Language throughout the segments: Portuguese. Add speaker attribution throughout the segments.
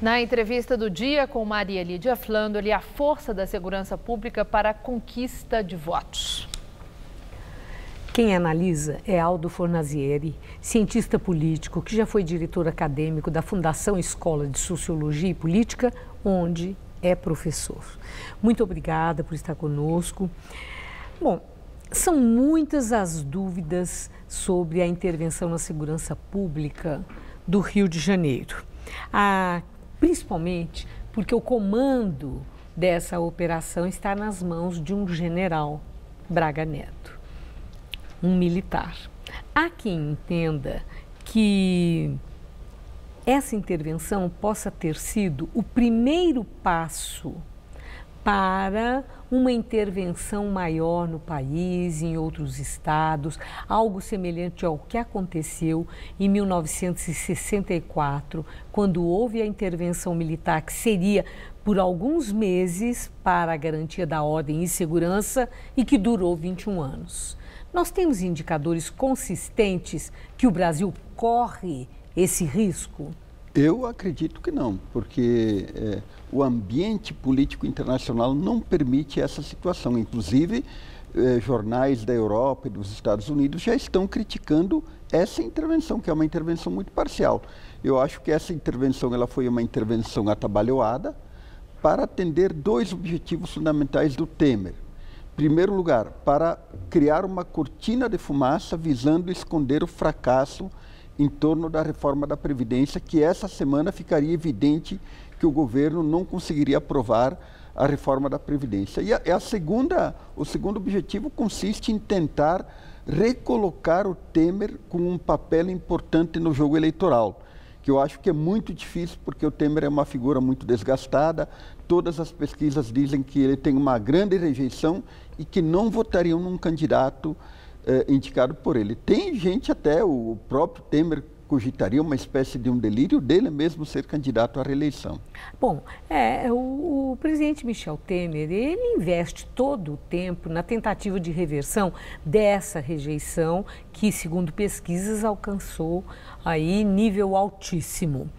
Speaker 1: Na entrevista do dia com Maria Lídia Flandoli, a força da segurança pública para a conquista de votos.
Speaker 2: Quem analisa é Aldo Fornazieri, cientista político que já foi diretor acadêmico da Fundação Escola de Sociologia e Política, onde é professor. Muito obrigada por estar conosco. Bom, são muitas as dúvidas sobre a intervenção na segurança pública do Rio de Janeiro. Principalmente porque o comando dessa operação está nas mãos de um general, Braga Neto, um militar. Há quem entenda que essa intervenção possa ter sido o primeiro passo para uma intervenção maior no país, em outros estados, algo semelhante ao que aconteceu em 1964, quando houve a intervenção militar, que seria por alguns meses para a garantia da ordem e segurança e que durou 21 anos. Nós temos indicadores consistentes que o Brasil corre esse risco?
Speaker 3: Eu acredito que não, porque o ambiente político internacional não permite essa situação. Inclusive, jornais da Europa e dos Estados Unidos já estão criticando essa intervenção, que é uma intervenção muito parcial. Eu acho que essa intervenção ela foi uma intervenção atabalhoada para atender dois objetivos fundamentais do Temer. Em primeiro lugar, para criar uma cortina de fumaça visando esconder o fracasso em torno da reforma da Previdência, que essa semana ficaria evidente que o governo não conseguiria aprovar a reforma da Previdência. E o segundo objetivo consiste em tentar recolocar o Temer com um papel importante no jogo eleitoral, que eu acho que é muito difícil, porque o Temer é uma figura muito desgastada, todas as pesquisas dizem que ele tem uma grande rejeição e que não votariam num candidato indicado por ele. Tem gente, até o próprio Temer cogitaria uma espécie de um delírio dele mesmo ser candidato à reeleição.
Speaker 2: Bom, o presidente Michel Temer, ele investe todo o tempo na tentativa de reversão dessa rejeição que, segundo pesquisas, alcançou aí nível altíssimo.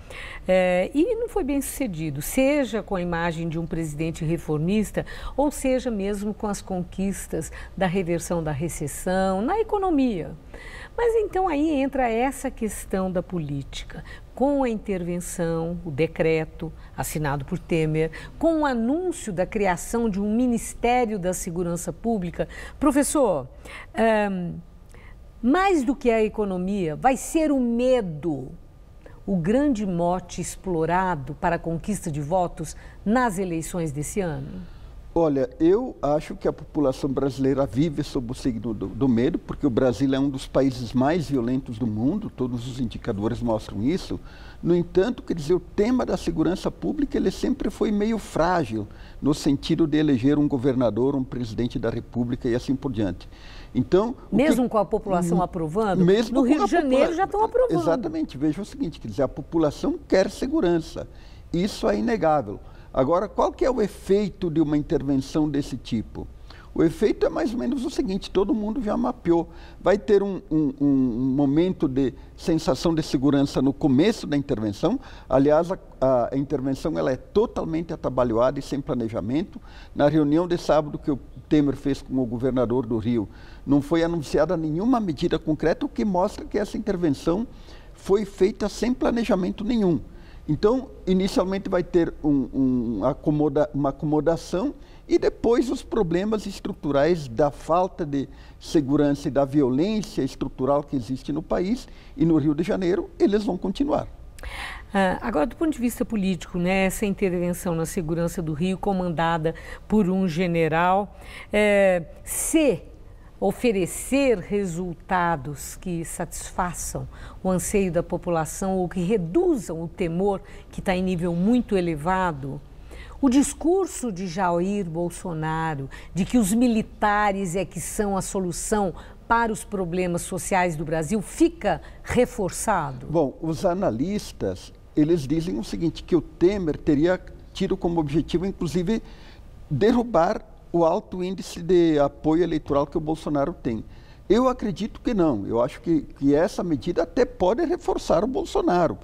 Speaker 2: E não foi bem sucedido, seja com a imagem de um presidente reformista, ou seja mesmo com as conquistas da reversão da recessão na economia. Mas então aí entra essa questão da política, com a intervenção, o decreto assinado por Temer, com o anúncio da criação de um Ministério da Segurança Pública. Professor, mais do que a economia, vai ser o medo o grande mote explorado para a conquista de votos nas eleições desse ano?
Speaker 3: Olha, eu acho que a população brasileira vive sob o signo do medo, porque o Brasil é um dos países mais violentos do mundo, todos os indicadores mostram isso. No entanto, quer dizer, o tema da segurança pública ele sempre foi meio frágil, no sentido de eleger um governador, um presidente da República e assim por diante. Então,
Speaker 2: mesmo com a população aprovando, no Rio de Janeiro já estão aprovando.
Speaker 3: Exatamente, veja o seguinte, quer dizer, a população quer segurança, isso é inegável. Agora, qual que é o efeito de uma intervenção desse tipo? O efeito é mais ou menos o seguinte, todo mundo já mapeou. Vai ter um momento de sensação de segurança no começo da intervenção. Aliás, a intervenção ela é totalmente atabalhoada e sem planejamento. Na reunião de sábado que o Temer fez com o governador do Rio, não foi anunciada nenhuma medida concreta, o que mostra que essa intervenção foi feita sem planejamento nenhum. Então, inicialmente vai ter uma acomodação e depois os problemas estruturais da falta de segurança e da violência estrutural que existe no país e no Rio de Janeiro, eles vão continuar.
Speaker 2: Agora, do ponto de vista político, né, essa intervenção na segurança do Rio, comandada por um general, se oferecer resultados que satisfaçam o anseio da população ou que reduzam o temor que está em nível muito elevado, o discurso de Jair Bolsonaro de que os militares é que são a solução para os problemas sociais do Brasil fica reforçado?
Speaker 3: Bom, os analistas, eles dizem o seguinte, que o Temer teria tido como objetivo, inclusive, derrubar o alto índice de apoio eleitoral que o Bolsonaro tem. Eu acredito que não. Eu acho que essa medida até pode reforçar o Bolsonaro.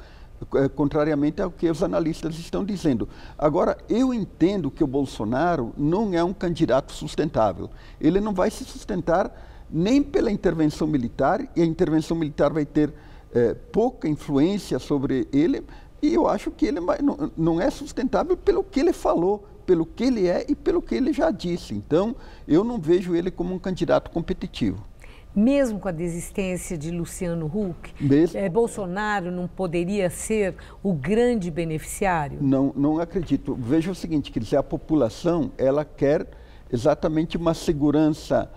Speaker 3: contrariamente ao que os analistas estão dizendo. Agora, eu entendo que o Bolsonaro não é um candidato sustentável. Ele não vai se sustentar nem pela intervenção militar, e a intervenção militar vai ter pouca influência sobre ele, e eu acho que ele não é sustentável pelo que ele falou, pelo que ele é e pelo que ele já disse. Então, eu não vejo ele como um candidato competitivo.
Speaker 2: Mesmo com a desistência de Luciano Huck, Bolsonaro não poderia ser o grande beneficiário?
Speaker 3: Não acredito. Veja o seguinte, quer dizer, a população, ela quer exatamente uma segurança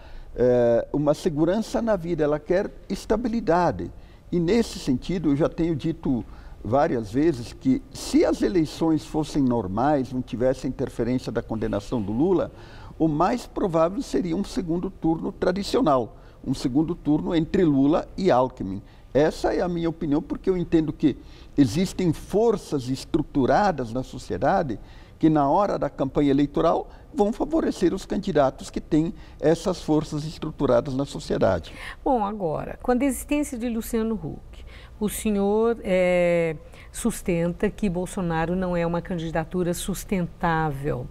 Speaker 3: na vida, ela quer estabilidade. E nesse sentido, eu já tenho dito várias vezes que se as eleições fossem normais, não tivesse interferência da condenação do Lula, o mais provável seria um segundo turno tradicional, um segundo turno entre Lula e Alckmin. Essa é a minha opinião, porque eu entendo que existem forças estruturadas na sociedade que na hora da campanha eleitoral vão favorecer os candidatos que têm essas forças estruturadas na sociedade.
Speaker 2: Bom, agora, com a desistência de Luciano Huck, o senhor sustenta que Bolsonaro não é uma candidatura sustentável.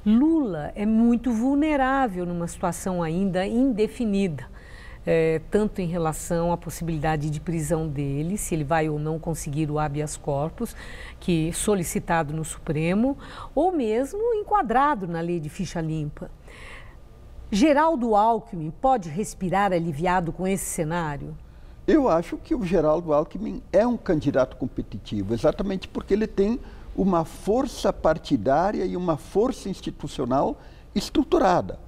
Speaker 2: Lula é muito vulnerável numa situação ainda indefinida, tanto em relação à possibilidade de prisão dele, se ele vai ou não conseguir o habeas corpus, que solicitado no Supremo, ou mesmo enquadrado na lei de ficha limpa. Geraldo Alckmin pode respirar aliviado com esse cenário?
Speaker 3: Eu acho que o Geraldo Alckmin é um candidato competitivo, exatamente porque ele tem uma força partidária e uma força institucional estruturada.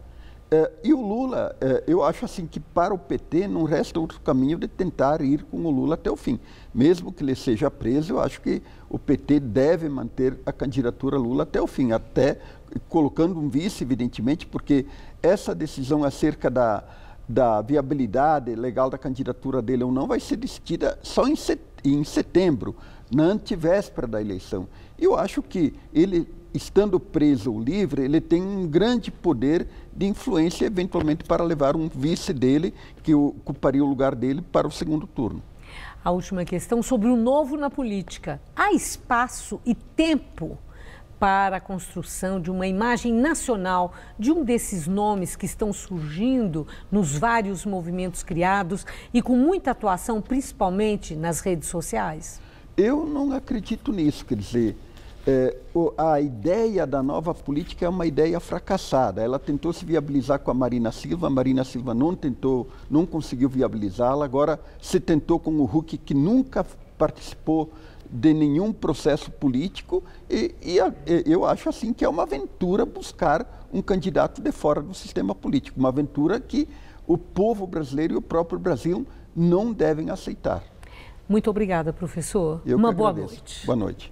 Speaker 3: E o Lula, eu acho assim que para o PT não resta outro caminho de tentar ir com o Lula até o fim. Mesmo que ele seja preso, eu acho que o PT deve manter a candidatura Lula até o fim, até colocando um vice, evidentemente, porque essa decisão acerca da viabilidade legal da candidatura dele ou não vai ser decidida só em setembro, na antevéspera da eleição. Eu acho que ele, estando preso ou livre, ele tem um grande poder de influência, eventualmente, para levar um vice dele, que ocuparia o lugar dele, para o segundo turno.
Speaker 2: A última questão sobre o novo na política. Há espaço e tempo para a construção de uma imagem nacional de um desses nomes que estão surgindo nos vários movimentos criados e com muita atuação, principalmente nas redes sociais?
Speaker 3: Eu não acredito nisso, quer dizer, a ideia da nova política é uma ideia fracassada. Ela tentou se viabilizar com a Marina Silva não conseguiu viabilizá-la. Agora se tentou com o Huck, que nunca participou de nenhum processo político, e eu acho assim que é uma aventura buscar um candidato de fora do sistema político, uma aventura que o povo brasileiro e o próprio Brasil não devem aceitar.
Speaker 2: Muito obrigada, professor.
Speaker 3: Uma boa noite. Boa noite.